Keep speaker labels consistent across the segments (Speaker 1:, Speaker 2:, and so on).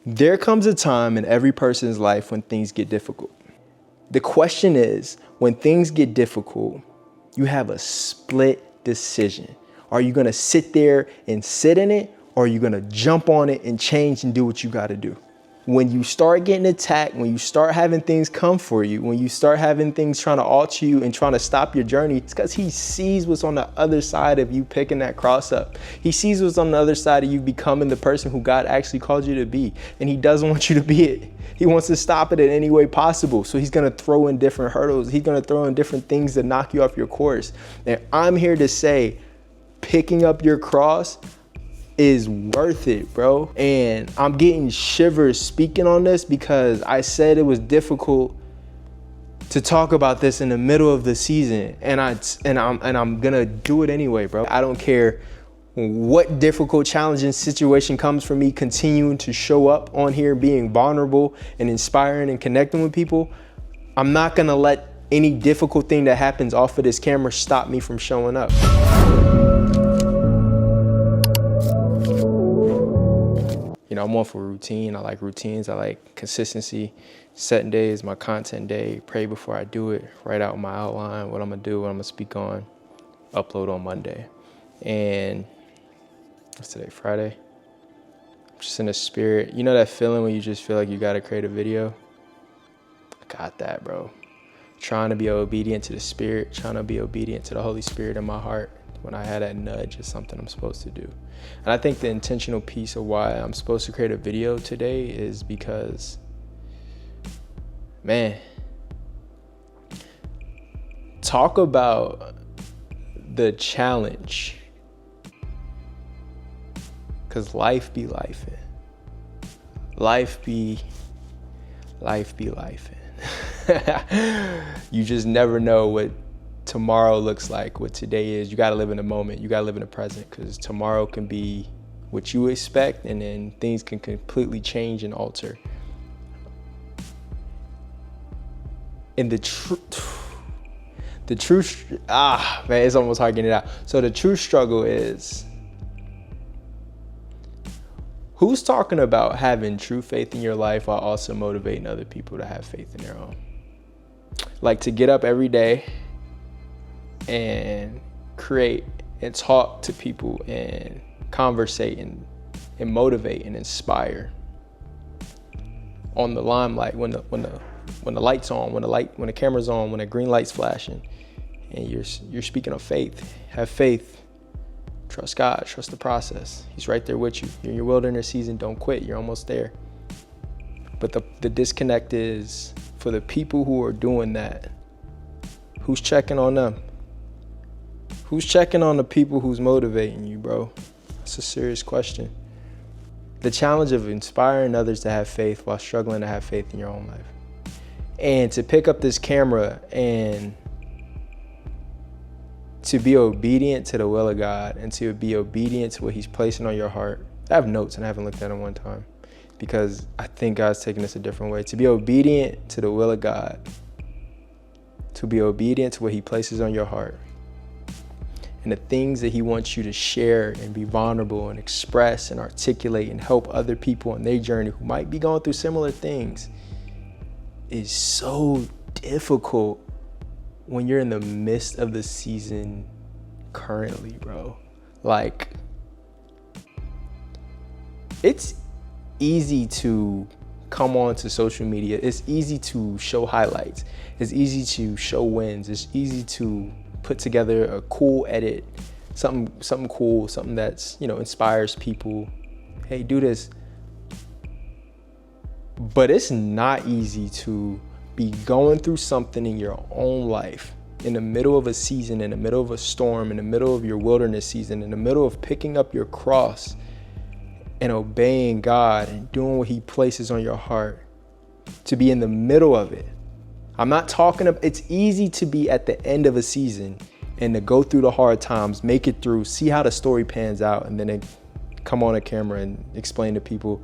Speaker 1: There comes a time in every person's life when things get difficult. The question is, when things get difficult, you have a split decision. Are you gonna sit there and sit in it, or are you gonna jump on it and change and do what you gotta do? When you start getting attacked, when you start having things come for you, when you start having things trying to alter you and trying to stop your journey, it's because he sees what's on the other side of you picking that cross up. He sees what's on the other side of you becoming the person who God actually called you to be. And he doesn't want you to be it. He wants to stop it in any way possible. So he's gonna throw in different hurdles. He's gonna throw in different things that knock you off your course. And I'm here to say, picking up your cross is worth it, bro. And I'm getting shivers speaking on this because I said it was difficult to talk about this in the middle of the season, and I'm gonna do it anyway, bro. I don't care what difficult, challenging situation comes for me, continuing to show up on here, being vulnerable and inspiring and connecting with people. I'm not gonna let any difficult thing that happens off of this camera stop me from showing up. You know, I'm one for routine. I like routines. I like consistency. Setting days, my content day, pray before I do it, write out my outline, what I'm gonna do, what I'm gonna speak on, upload on Monday. And what's today, Friday? I'm just in a spirit. You know that feeling when you just feel like you gotta create a video? I got that, bro. Trying to be obedient to the Spirit, trying to be obedient to the Holy Spirit in my heart. When I had that nudge, is something I'm supposed to do. And I think the intentional piece of why I'm supposed to create a video today is because, man, talk about the challenge. Cause life be lifing. Life be lifing. You just never know what tomorrow looks like, what today is. You gotta live in the moment. You gotta live in the present, because tomorrow can be what you expect, and then things can completely change and alter. And the true, man, it's almost hard getting it out. So the true struggle is, who's talking about having true faith in your life while also motivating other people to have faith in their own? Like to get up every day and create and talk to people and conversate and motivate and inspire on the limelight, when the light's on, when the camera's on, when the green light's flashing, and you're speaking of faith. Have faith. Trust God. Trust the process. He's right there with you. You're in your wilderness season. Don't quit. You're almost there. But the disconnect is, for the people who are doing that, who's checking on them? Who's checking on the people who's motivating you, bro? That's a serious question. The challenge of inspiring others to have faith while struggling to have faith in your own life. And to pick up this camera and to be obedient to the will of God, and to be obedient to what he's placing on your heart. I have notes and I haven't looked at them one time, because I think God's taking this a different way. To be obedient to the will of God, to be obedient to what he places on your heart, and the things that he wants you to share and be vulnerable and express and articulate and help other people on their journey who might be going through similar things, is so difficult when you're in the midst of the season currently, bro. Like, it's easy to come on to social media. It's easy to show highlights. It's easy to show wins. It's easy to put together a cool edit, something cool, something that's, inspires people. Hey, do this. But it's not easy to be going through something in your own life, in the middle of a season, in the middle of a storm, in the middle of your wilderness season, in the middle of picking up your cross and obeying God and doing what he places on your heart, to be in the middle of it. I'm not talking about, it's easy to be at the end of a season and to go through the hard times, make it through, see how the story pans out, and then come on a camera and explain to people,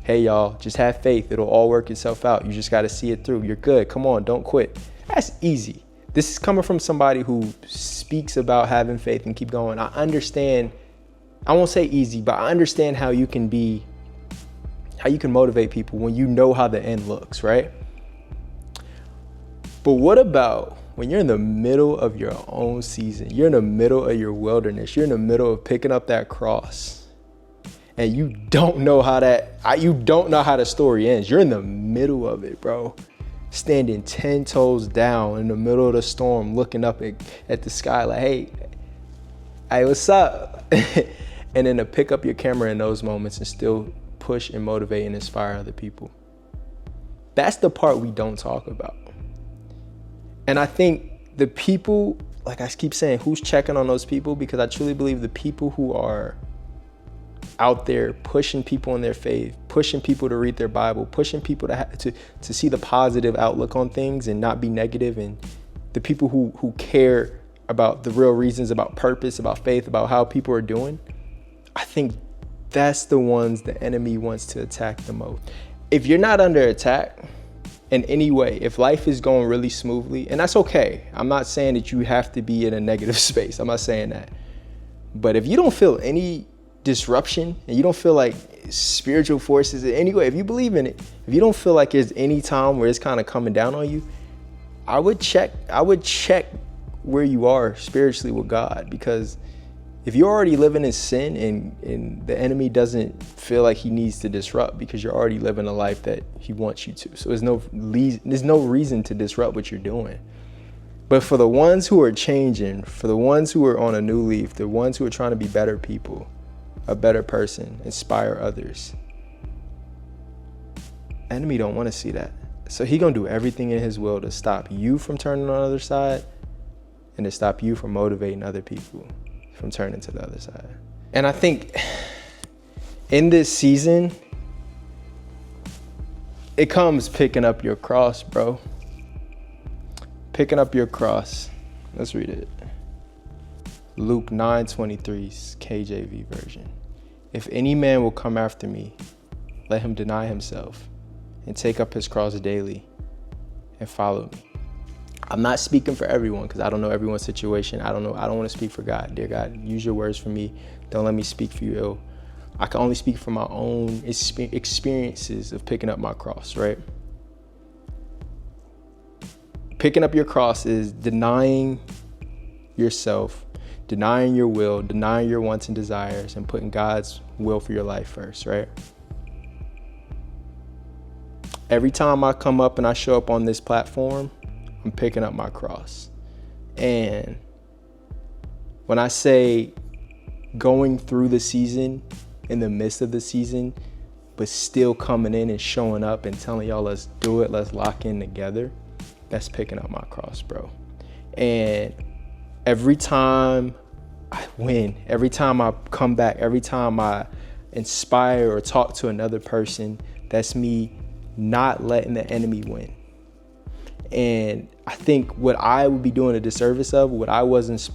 Speaker 1: hey y'all, just have faith. It'll all work itself out. You just got to see it through. You're good. Come on, don't quit. That's easy. This is coming from somebody who speaks about having faith and keep going. I understand, I won't say easy, but I understand how you can how you can motivate people when you know how the end looks, right? But what about when you're in the middle of your own season, you're in the middle of your wilderness, you're in the middle of picking up that cross, and you don't know how the story ends. You're in the middle of it, bro. Standing 10 toes down in the middle of the storm, looking up at the sky like, hey, what's up? And then to pick up your camera in those moments and still push and motivate and inspire other people. That's the part we don't talk about. And I think the people, like I keep saying, who's checking on those people? Because I truly believe the people who are out there pushing people in their faith, pushing people to read their Bible, pushing people to see the positive outlook on things and not be negative, and the people who care about the real reasons, about purpose, about faith, about how people are doing, I think that's the ones the enemy wants to attack the most. If you're not under attack in any way, if life is going really smoothly, and that's okay. I'm not saying that you have to be in a negative space. I'm not saying that. But if you don't feel any disruption and you don't feel like spiritual forces in any way, if you believe in it, if you don't feel like there's any time where it's kind of coming down on you, I would check where you are spiritually with God. Because if you're already living in sin and the enemy doesn't feel like he needs to disrupt because you're already living a life that he wants you to. So there's no reason to disrupt what you're doing. But for the ones who are changing, for the ones who are on a new leaf, the ones who are trying to be better people, a better person, inspire others, enemy don't want to see that. So he gonna do everything in his will to stop you from turning on the other side and to stop you from motivating other people from turning to the other side. And I think in this season, it comes picking up your cross, bro. Picking up your cross. Let's read it. Luke 9:23, KJV version. If any man will come after me, let him deny himself and take up his cross daily and follow me. I'm not speaking for everyone because I don't know everyone's situation. I don't want to speak for God. Dear God, use your words for me. Don't let me speak for you ill. I can only speak for my own experiences of picking up my cross, right? Picking up your cross is denying yourself, denying your will, denying your wants and desires, and putting God's will for your life first, right? Every time I come up and I show up on this platform, I'm picking up my cross. And when I say going through the season, in the midst of the season, but still coming in and showing up and telling y'all, let's do it, let's lock in together, that's picking up my cross, bro. And every time I win, every time I come back, every time I inspire or talk to another person, that's me not letting the enemy win. And I think what I would be doing a disservice of, what I wasn't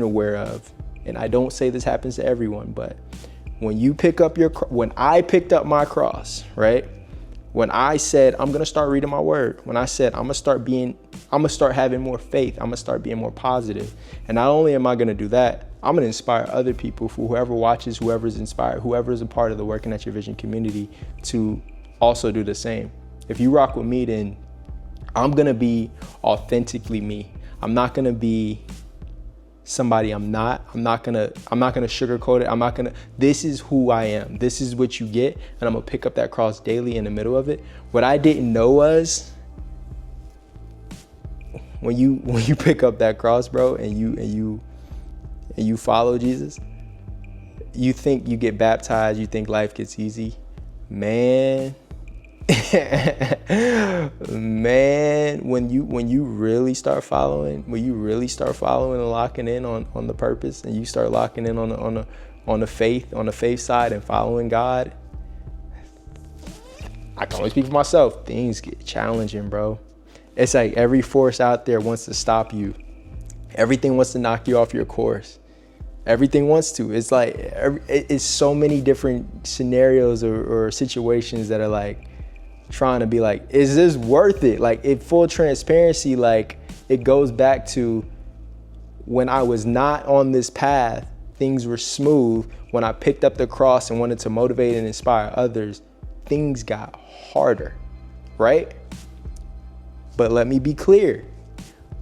Speaker 1: aware of, and I don't say this happens to everyone, but when I picked up my cross, right? When I said, I'm going to start reading my word, when I said, I'm going to start having more faith, I'm going to start being more positive. And not only am I going to do that, I'm going to inspire other people, for whoever watches, whoever's inspired, whoever is a part of the Working at Your Vision community, to also do the same. If you rock with me, then I'm going to be authentically me. I'm not going to be somebody I'm not. I'm not going to sugarcoat it. This is who I am. This is what you get. And I'm going to pick up that cross daily in the middle of it. What I didn't know was when you pick up that cross, bro, and you follow Jesus, you think you get baptized, you think life gets easy. Man, when you really start following, and locking in on the purpose, and you start locking in on the faith side and following God, I can only speak for myself. Things get challenging, bro. It's like every force out there wants to stop you. Everything wants to knock you off your course. Everything wants to. It's like it's so many different scenarios or situations that are like trying to be like, is this worth it? Like, in full transparency, like, it goes back to when I was not on this path, things were smooth. When I picked up the cross and wanted to motivate and inspire others, things got harder, right? But let me be clear.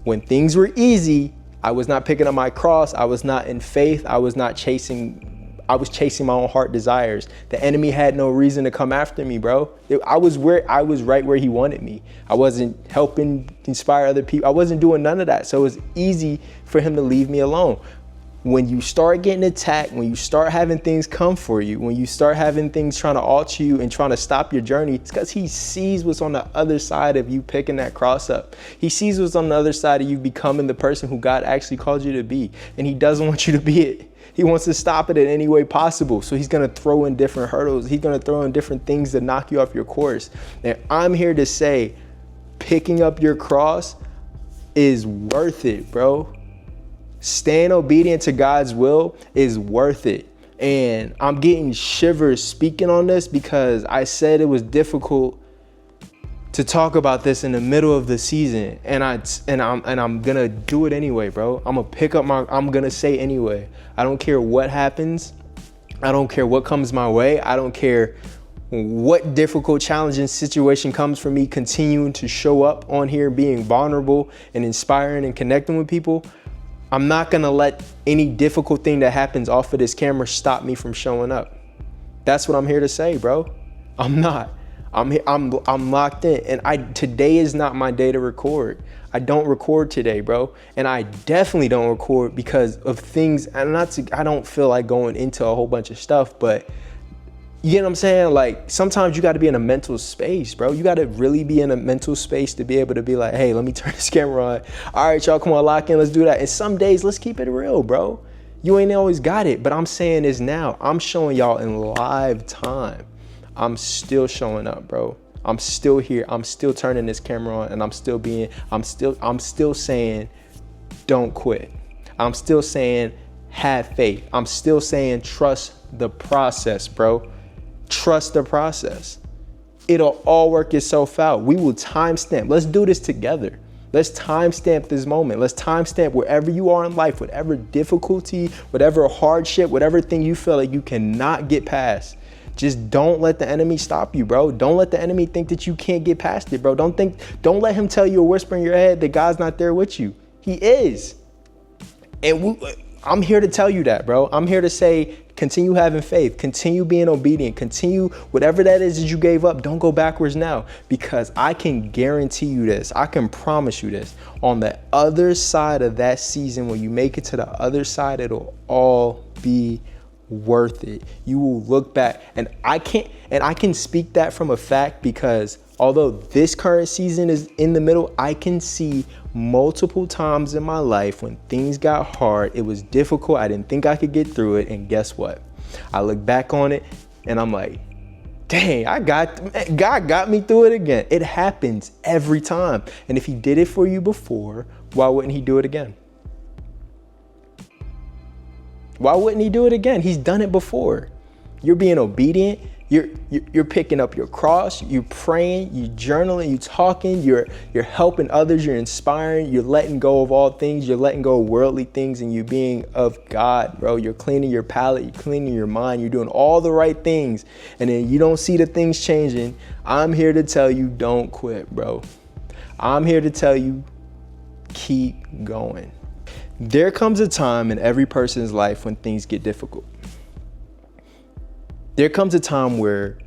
Speaker 1: When things were easy, I was not picking up my cross. I was not in faith. I was chasing my own heart desires. The enemy had no reason to come after me, bro. I was right where he wanted me. I wasn't helping inspire other people. I wasn't doing none of that. So it was easy for him to leave me alone. When you start getting attacked, when you start having things come for you, when you start having things trying to alter you and trying to stop your journey, it's because he sees what's on the other side of you picking that cross up. He sees what's on the other side of you becoming the person who God actually called you to be. And he doesn't want you to be it. He wants to stop it in any way possible. So he's going to throw in different hurdles. He's going to throw in different things to knock you off your course. And I'm here to say, picking up your cross is worth it, bro. Staying obedient to God's will is worth it. And I'm getting shivers speaking on this because I said it was difficult to talk about this in the middle of the season. And I'm gonna do it anyway, bro. I'm gonna say anyway. I don't care what happens. I don't care what comes my way. I don't care what difficult, challenging situation comes for me continuing to show up on here, being vulnerable and inspiring and connecting with people. I'm not gonna let any difficult thing that happens off of this camera stop me from showing up. That's what I'm here to say, bro. I'm not. I'm locked in, and today is not my day to record. I don't record today, bro, and I definitely don't record because of things. I don't feel like going into a whole bunch of stuff, but you get what I'm saying? Like, sometimes you got to be in a mental space, bro. You got to really be in a mental space to be able to be like, hey, let me turn this camera on. All right, y'all, come on, lock in. Let's do that. And some days, let's keep it real, bro. You ain't always got it, but I'm saying this now. I'm showing y'all in live time. I'm still showing up, bro. I'm still here. I'm still turning this camera on, and I'm still saying, don't quit. I'm still saying, have faith. I'm still saying, trust the process, bro. Trust the process. It'll all work itself out. We will timestamp. Let's do this together. Let's timestamp this moment. Let's timestamp wherever you are in life, whatever difficulty, whatever hardship, whatever thing you feel like you cannot get past. Just don't let the enemy stop you, bro. Don't let the enemy think that you can't get past it, bro. Don't let him tell you a whisper in your head that God's not there with you. He is. And I'm here to tell you that, bro. I'm here to say, continue having faith, continue being obedient, continue whatever that is that you gave up. Don't go backwards now, because I can guarantee you this. I can promise you this. On the other side of that season, when you make it to the other side, it'll all be worth it. You will look back, and I can speak that from a fact, because although this current season is in the middle, I can see multiple times in my life when things got hard, it was difficult, I didn't think I could get through it, and guess what? I look back on it and I'm like, dang, God got me through it again. It happens every time. And if he did it for you before, why wouldn't he do it again? Why wouldn't he do it again? He's done it before. You're being obedient. You're picking up your cross. You're praying. You're journaling. You're talking. You're helping others. You're inspiring. You're letting go of all things. You're letting go of worldly things, and you're being of God, bro. You're cleaning your palate. You're cleaning your mind. You're doing all the right things, and then you don't see the things changing. I'm here to tell you, don't quit, bro. I'm here to tell you, keep going. There comes a time in every person's life when things get difficult. There comes a time where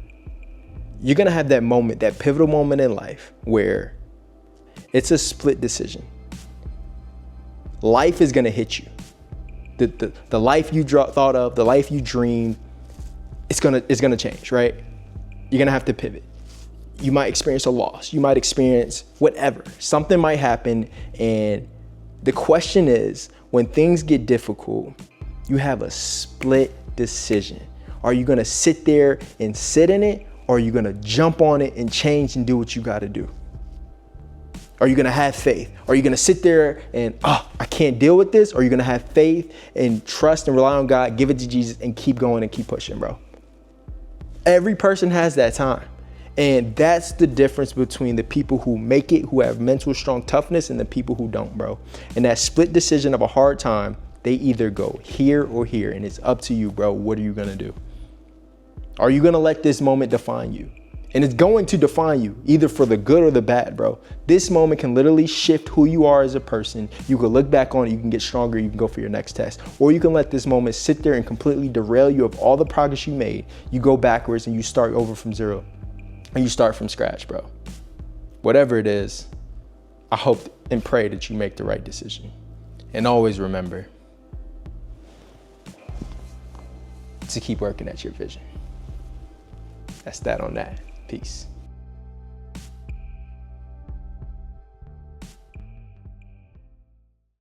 Speaker 1: you're going to have that moment, that pivotal moment in life where it's a split decision. Life is going to hit you. The life you thought of, the life you dreamed, it's going to change, right? You're going to have to pivot. You might experience a loss. You might experience whatever. Something might happen, and the question is, when things get difficult, you have a split decision. Are you gonna sit there and sit in it, or are you gonna jump on it and change and do what you gotta do? Are you gonna have faith? Are you gonna sit there and, I can't deal with this? Or are you gonna have faith and trust and rely on God, give it to Jesus, and keep going and keep pushing, bro? Every person has that time. And that's the difference between the people who make it, who have mental strong toughness, and the people who don't, bro. And that split decision of a hard time, they either go here or here, and it's up to you, bro. What are you gonna do? Are you gonna let this moment define you? And it's going to define you, either for the good or the bad, bro. This moment can literally shift who you are as a person. You can look back on it, you can get stronger, you can go for your next test. Or you can let this moment sit there and completely derail you of all the progress you made. You go backwards and you start over from zero. And you start from scratch, bro. Whatever it is, I hope and pray that you make the right decision. And always remember to keep working at your vision. That's that on that. Peace.